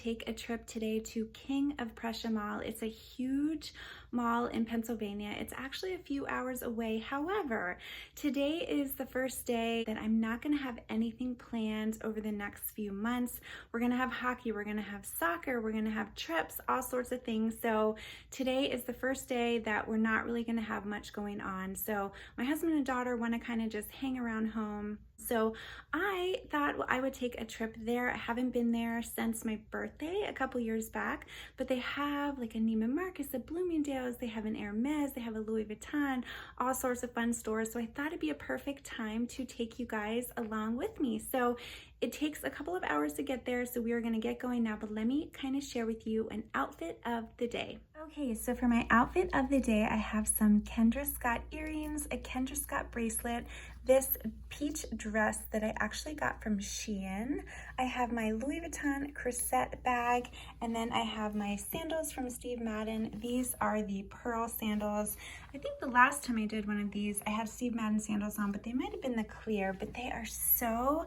take a trip today to King of Prussia Mall. It's a huge mall in Pennsylvania. It's actually a few hours away. However, today is the first day that I'm not going to have anything planned over the next few months. We're going to have hockey, we're going to have soccer, we're going to have trips, all sorts of things. So today is the first day that we're not really going to have much going on. So my husband and daughter want to kind of just hang around home. So I thought I would take a trip there. I haven't been there since my birthday a couple years back, but they have like a Neiman Marcus, a Bloomingdale's, they have an Hermes, they have a Louis Vuitton, all sorts of fun stores. So I thought it'd be a perfect time to take you guys along with me. So it takes a couple of hours to get there, so we are gonna get going now, but let me kind of share with you an outfit of the day. Okay, so for my outfit of the day, I have some Kendra Scott earrings, a Kendra Scott bracelet, this peach dress that I actually got from Shein. I have my Louis Vuitton Croisette bag, and then I have my sandals from Steve Madden. These are the pearl sandals. I think the last time I did one of these, I had Steve Madden sandals on, but they might have been the clear, but they are so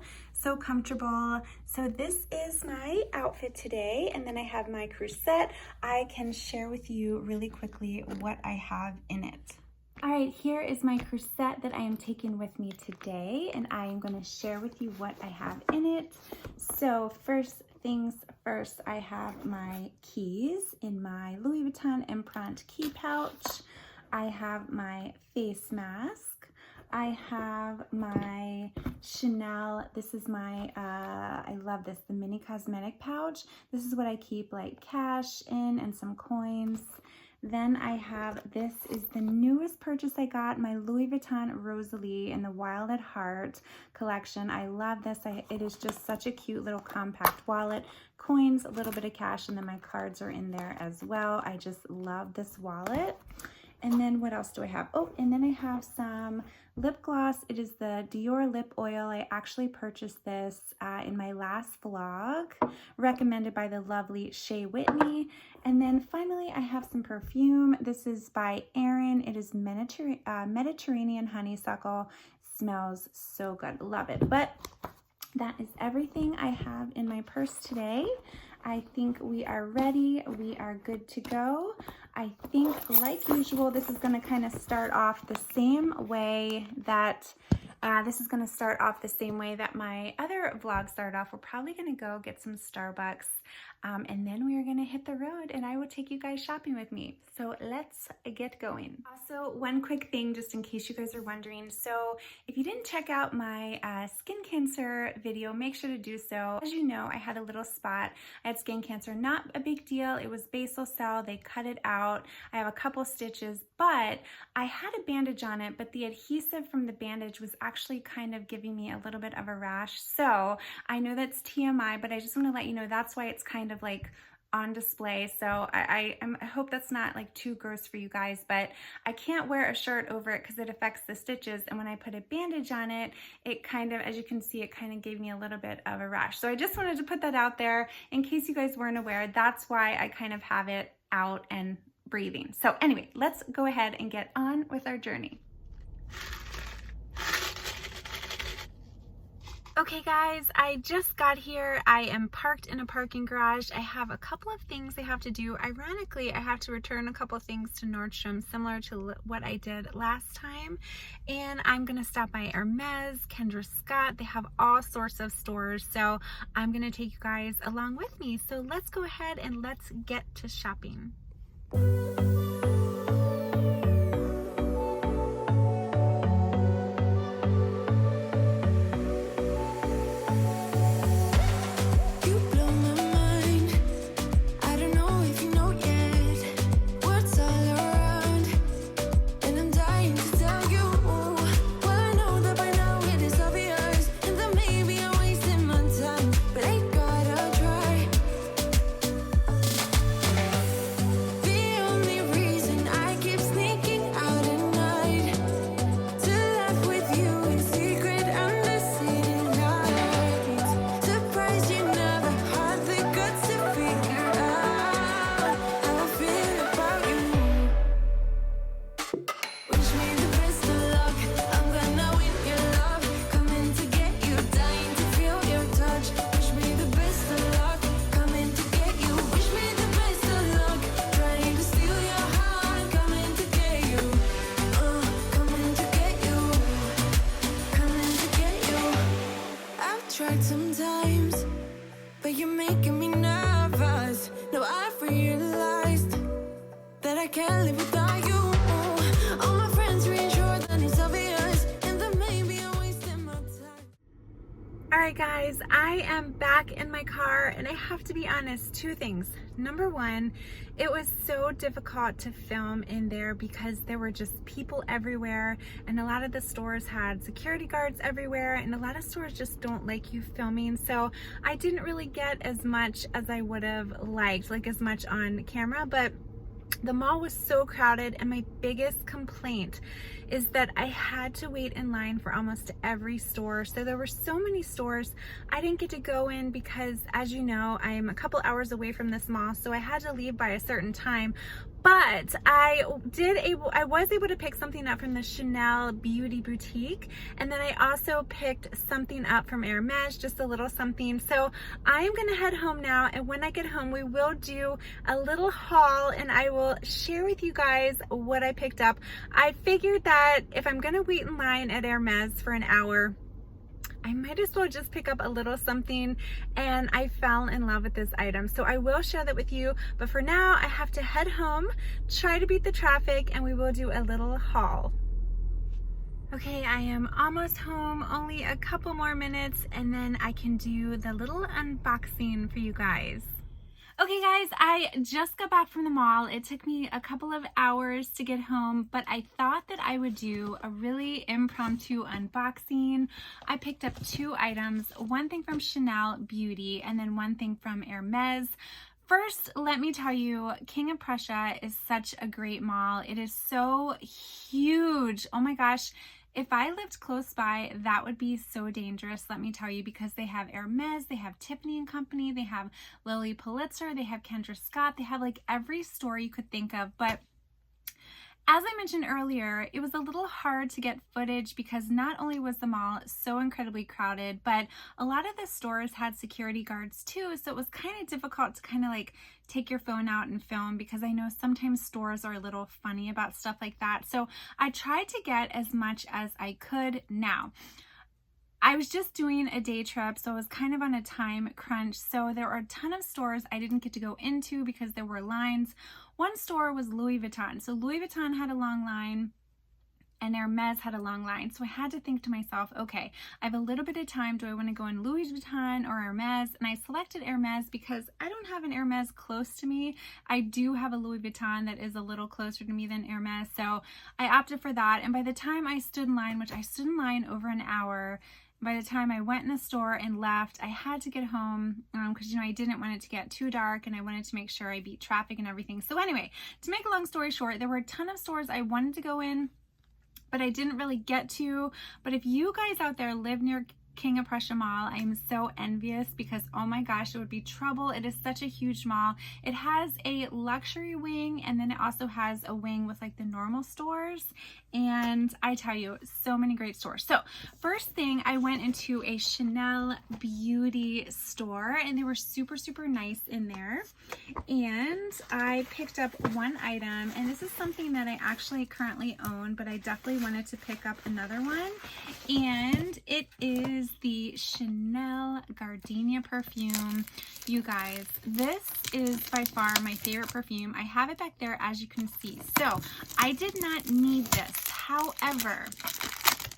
comfortable. So this is my outfit today, and then I have my Croisette. I can share with you really quickly what I have in it. All right, here is my Croisette that I am taking with me today, and I am going to share with you what I have in it. So first things first, I have my keys in my Louis Vuitton Empreinte key pouch. I have my face mask. I have my Chanel, this is my, I love this, the mini cosmetic pouch. This is what I keep like cash in and some coins. Then I have, this is the newest purchase I got, my Louis Vuitton Rosalie in the Wild at Heart collection. I love this. It is just such a cute little compact wallet. Coins, a little bit of cash, and then my cards are in there as well. I just love this wallet. And then what else do I have? Oh, and then I have some lip gloss. It is the Dior lip oil. I actually purchased this in my last vlog, recommended by the lovely Shea Whitney. And then finally, I have some perfume. This is by Erin. It is Mediterranean honeysuckle. Smells so good. Love it. But that is everything I have in my purse today. I think we are ready. We are good to go. I think, like usual, this is going to kind of start off the same way that my other vlog started off. We're probably going to go get some Starbucks, and then we are going to hit the road, and I will take you guys shopping with me. So let's get going. Also, one quick thing, just in case you guys are wondering. So if you didn't check out my skin cancer video, make sure to do so. As you know, I had a little spot. I had skin cancer, not a big deal. It was basal cell. They cut it out. I have a couple stitches, but I had a bandage on it, but the adhesive from the bandage was actually kind of giving me a little bit of a rash. So I know that's TMI, but I just want to let you know that's why it's kind of like on display. So I hope that's not like too gross for you guys, but I can't wear a shirt over it because it affects the stitches. And when I put a bandage on it, it kind of, as you can see, it kind of gave me a little bit of a rash. So I just wanted to put that out there in case you guys weren't aware. That's why I kind of have it out and breathing. So anyway, let's go ahead and get on with our journey. Okay guys, I just got here. I am parked in a parking garage. I have a couple of things I have to do. Ironically, I have to return a couple of things to Nordstrom, similar to what I did last time. And I'm gonna stop by Hermes, Kendra Scott. They have all sorts of stores. So I'm gonna take you guys along with me. So let's go ahead and let's get to shopping. The only reason guys, I am back in my car and I have to be honest, two things. Number one, it was so difficult to film in there because there were just people everywhere and a lot of the stores had security guards everywhere and a lot of stores just don't like you filming. So I didn't really get as much as I would have liked, like as much on camera, but the mall was so crowded and my biggest complaint is that I had to wait in line for almost every store. So there were so many stores I didn't get to go in because, as you know, I am a couple hours away from this mall, so I had to leave by a certain time. But I was able to pick something up from the Chanel Beauty Boutique, and then I also picked something up from Hermes, just a little something. So I am gonna head home now, and when I get home, we will do a little haul, and I will share with you guys what I picked up. I figured that if I'm gonna wait in line at Hermes for an hour, I might as well just pick up a little something, and I fell in love with this item. So I will share that with you, but for now I have to head home, try to beat the traffic, and we will do a little haul. Okay, I am almost home, only a couple more minutes, and then I can do the little unboxing for you guys. Okay guys, I just got back from the mall. It took me a couple of hours to get home, but I thought that I would do a really impromptu unboxing. I picked up two items, one thing from Chanel Beauty and then one thing from Hermes. First, let me tell you, King of Prussia is such a great mall. It is so huge. Oh my gosh. If I lived close by, that would be so dangerous, let me tell you, because they have Hermes, they have Tiffany & Company, they have Lilly Pulitzer, they have Kendra Scott, they have like every store you could think of. But as I mentioned earlier, it was a little hard to get footage because not only was the mall so incredibly crowded, but a lot of the stores had security guards too. So it was kind of difficult to kind of like take your phone out and film, because I know sometimes stores are a little funny about stuff like that. So I tried to get as much as I could. Now, I was just doing a day trip, so I was kind of on a time crunch. So there were a ton of stores I didn't get to go into because there were lines. One store was Louis Vuitton. So Louis Vuitton had a long line and Hermes had a long line. So I had to think to myself, okay, I have a little bit of time. Do I want to go in Louis Vuitton or Hermes? And I selected Hermes because I don't have an Hermes close to me. I do have a Louis Vuitton that is a little closer to me than Hermes. So I opted for that. And by the time I stood in line, which I stood in line over an hour, by the time I went in the store and left, I had to get home because, you know, I didn't want it to get too dark and I wanted to make sure I beat traffic and everything. So anyway, to make a long story short, there were a ton of stores I wanted to go in, but I didn't really get to. But if you guys out there live near King of Prussia Mall, I am so envious because, oh my gosh, it would be trouble. It is such a huge mall. It has a luxury wing, and then it also has a wing with like the normal stores. And I tell you, so many great stores. So first thing, I went into a Chanel Beauty store, and they were super, super nice in there. And I picked up one item, and this is something that I actually currently own, but I definitely wanted to pick up another one. And it is the Chanel Gardenia perfume. You guys, this is by far my favorite perfume. I have it back there, as you can see. So I did not need this. However,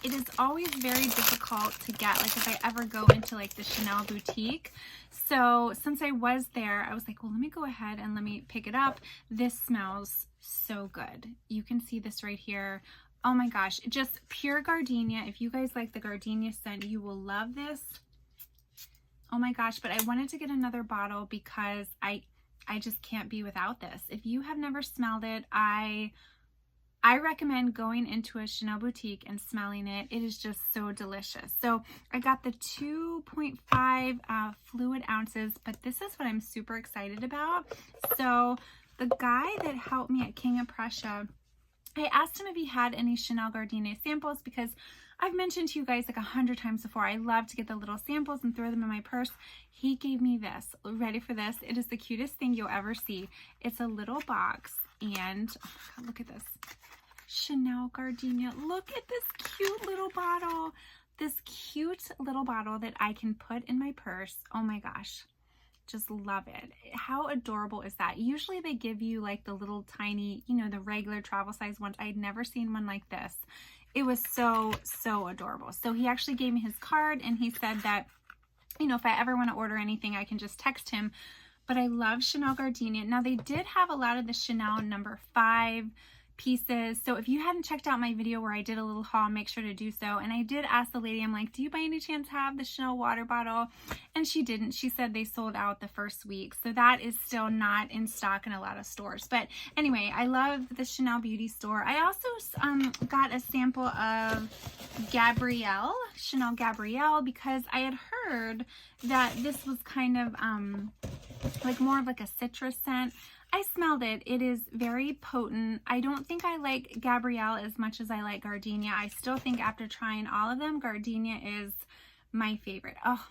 it is always very difficult to get, like if I ever go into like the Chanel boutique. So since I was there, I was like, well, let me go ahead and let me pick it up. This smells so good. You can see this right here. Oh my gosh, just pure gardenia. If you guys like the gardenia scent, you will love this. Oh my gosh, but I wanted to get another bottle because I just can't be without this. If you have never smelled it, I recommend going into a Chanel boutique and smelling it. It is just so delicious. So I got the 2.5 fluid ounces, but this is what I'm super excited about. So the guy that helped me at King of Prussia, I asked him if he had any Chanel Gardenia samples because I've mentioned to you guys like 100 times before, I love to get the little samples and throw them in my purse. He gave me this. Ready for this? It is the cutest thing you'll ever see. It's a little box and, oh my God, look at this. Chanel Gardenia. Look at this cute little bottle. This cute little bottle that I can put in my purse. Oh my gosh. Just love it. How adorable is that? Usually they give you like the little tiny, you know, the regular travel size ones. I had never seen one like this. It was so, so adorable. So he actually gave me his card and he said that you know, if I ever want to order anything, I can just text him. But I love Chanel Gardenia. Now, they did have a lot of the Chanel number 5 pieces. So if you hadn't checked out my video where I did a little haul, make sure to do so. And I did ask the lady, I'm like, do you by any chance have the Chanel water bottle? And she didn't. She said they sold out the first week. So that is still not in stock in a lot of stores. But anyway, I love the Chanel Beauty Store. I also got a sample of Gabrielle, Chanel Gabrielle, because I had heard that this was kind of like more of like a citrus scent. I smelled it. It is very potent. I don't think I like Gabrielle as much as I like Gardenia. I still think after trying all of them, Gardenia is my favorite. Oh,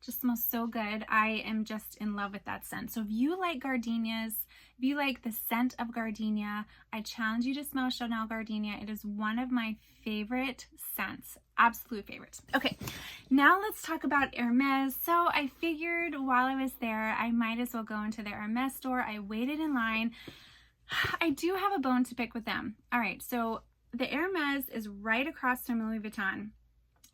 just smells so good. I am just in love with that scent. So if you like gardenias, if you like the scent of gardenia, I challenge you to smell Chanel Gardenia. It is one of my favorite scents. Absolute favorites. Okay, now let's talk about Hermes. So I figured while I was there, I might as well go into the Hermes store. I waited in line. I do have a bone to pick with them. All right, so the Hermes is right across from Louis Vuitton.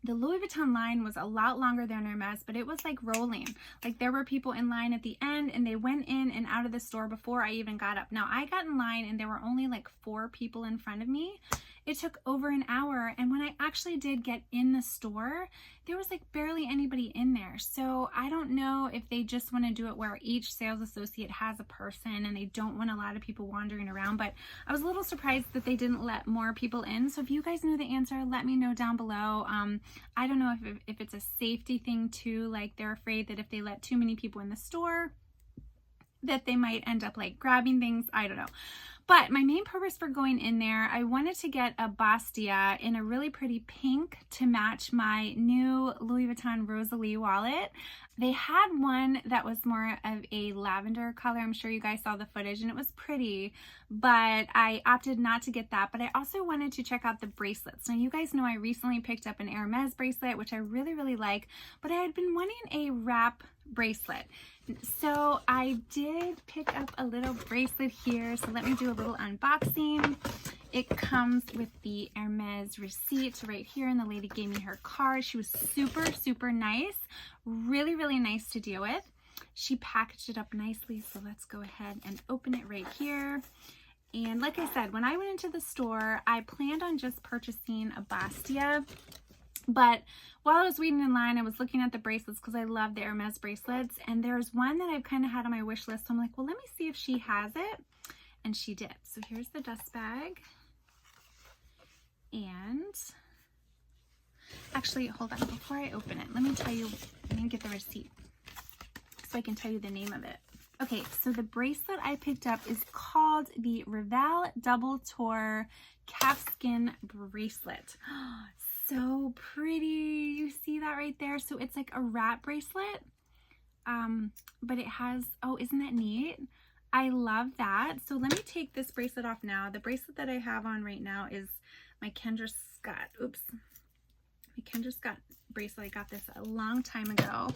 The Louis Vuitton line was a lot longer than Hermes, but it was like rolling. Like there were people in line at the end and they went in and out of the store before I even got up. Now I got in line and there were only like 4 people in front of me. It took over an hour, and when I actually did get in the store, there was like barely anybody in there. So I don't know if they just want to do it where each sales associate has a person and they don't want a lot of people wandering around, but I was a little surprised that they didn't let more people in. So if you guys know the answer, let me know down below. I don't know if it's a safety thing too, like they're afraid that if they let too many people in the store that they might end up like grabbing things. I don't know. But my main purpose for going in there, I wanted to get a Bastia in a really pretty pink to match my new Louis Vuitton Rosalie wallet. They had one that was more of a lavender color. I'm sure you guys saw the footage and it was pretty, but I opted not to get that. But I also wanted to check out the bracelets. Now you guys know I recently picked up an Hermes bracelet, which I really, really like, but I had been wanting a wrap bracelet. So I did pick up a little bracelet here. So let me do a little unboxing. It comes with the Hermes receipt right here, and the lady gave me her card. She was super, super nice. Really, really nice to deal with. She packaged it up nicely. So let's go ahead and open it right here. And like I said, when I went into the store, I planned on just purchasing a Bastia. But while I was waiting in line, I was looking at the bracelets because I love the Hermes bracelets. And there's one that I've kind of had on my wish list. So I'm like, well, let me see if she has it. And she did. So here's the dust bag. And actually, hold on. Before I open it, let me get the receipt so I can tell you the name of it. Okay, so the bracelet I picked up is called the Revel Double Tour Calfskin Bracelet. So pretty. You see that right there? So it's like a wrap bracelet, but it has, oh, isn't that neat? I love that. So let me take this bracelet off now. The bracelet that I have on right now is my Kendra Scott. Oops. My Kendra Scott bracelet. I got this a long time ago,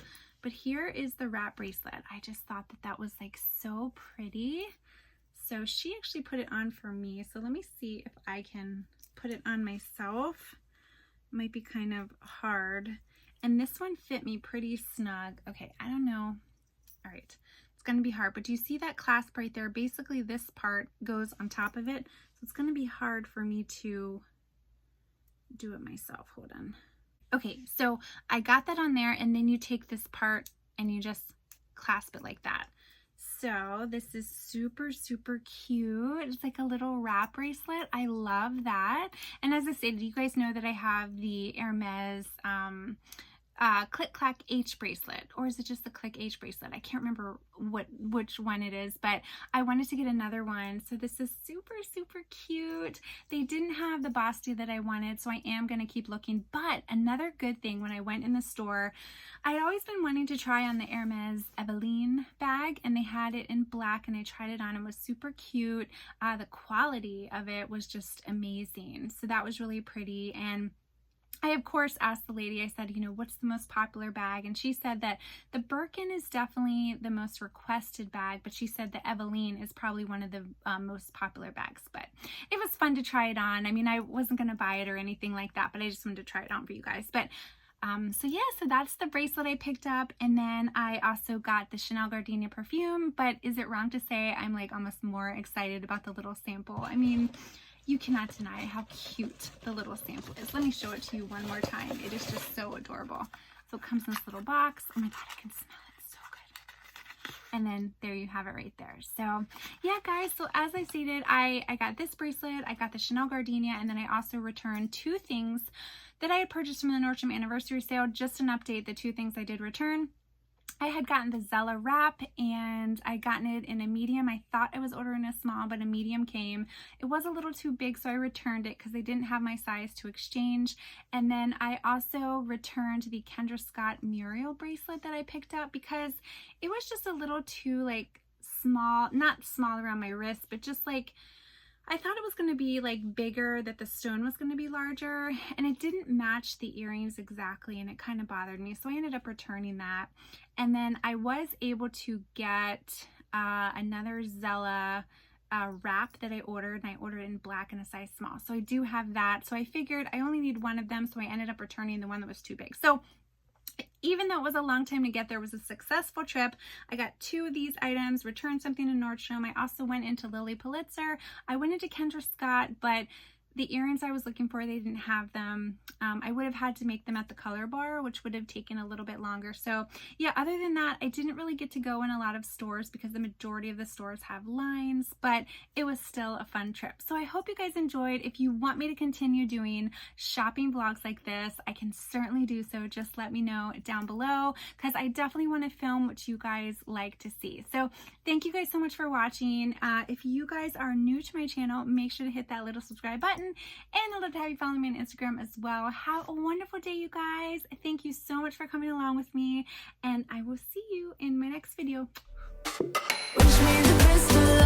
but here is the wrap bracelet. I just thought that that was like so pretty. So she actually put it on for me. So let me see if I can put it on myself. Might be kind of hard, and this one fit me pretty snug. Okay, I don't know. All right, it's gonna be hard, but do you see that clasp right there? Basically this part goes on top of it, so it's gonna be hard for me to do it myself. Hold on. Okay, so I got that on there, and then you take this part and you just clasp it like that. So this is super, super cute. It's like a little wrap bracelet. I love that. And as I said, you guys know that I have the Hermes Click Clack H bracelet, or is it just the Click H bracelet? I can't remember which one it is, but I wanted to get another one. So this is super, super cute. They didn't have the Bastia that I wanted, so I am going to keep looking. But another good thing, when I went in the store, I had always been wanting to try on the Hermes Eveline bag, and they had it in black, and I tried it on. It was super cute. The quality of it was just amazing. So that was really pretty. And I, of course, asked the lady, I said, you know, what's the most popular bag? And she said that the Birkin is definitely the most requested bag, but she said the Eveline is probably one of the most popular bags. But it was fun to try it on. I mean, I wasn't going to buy it or anything like that, but I just wanted to try it on for you guys. But So yeah, so that's the bracelet I picked up, and then I also got the Chanel Gardenia perfume. But is it wrong to say I'm like almost more excited about the little sample? I mean, you cannot deny how cute the little sample is. Let me show it to you one more time. It is just so adorable. So it comes in this little box. Oh my god, I can smell it. It's so good. And then there you have it right there. So yeah, guys, so as I stated, I got this bracelet, I got the Chanel Gardenia, and then I also returned 2 things that I had purchased from the Nordstrom anniversary sale. Just an update, the 2 things I did return. I had gotten the Zella wrap, and I gotten it in a medium. I thought I was ordering a small, but a medium came. It was a little too big, so I returned it because they didn't have my size to exchange. And then I also returned the Kendra Scott Muriel bracelet that I picked up because it was just a little too like small, not small around my wrist, but just like I thought it was going to be like bigger, that the stone was going to be larger, and it didn't match the earrings exactly, and it kind of bothered me. So I ended up returning that. And then I was able to get another Zella wrap that I ordered, and I ordered it in black in a size small. So I do have that. So I figured I only need one of them, so I ended up returning the one that was too big. So even though it was a long time to get there, it was a successful trip. I got 2 of these items, returned something to Nordstrom. I also went into Lilly Pulitzer. I went into Kendra Scott, but the earrings I was looking for, they didn't have them. I would have had to make them at the color bar, which would have taken a little bit longer. So yeah, other than that, I didn't really get to go in a lot of stores because the majority of the stores have lines, but it was still a fun trip. So I hope you guys enjoyed. If you want me to continue doing shopping vlogs like this, I can certainly do so. Just let me know down below because I definitely want to film what you guys like to see. So thank you guys so much for watching. If you guys are new to my channel, make sure to hit that little subscribe button. And I'd love to have you follow me on Instagram as well. Have a wonderful day, you guys. Thank you so much for coming along with me, and I will see you in my next video. Wish me the best of luck.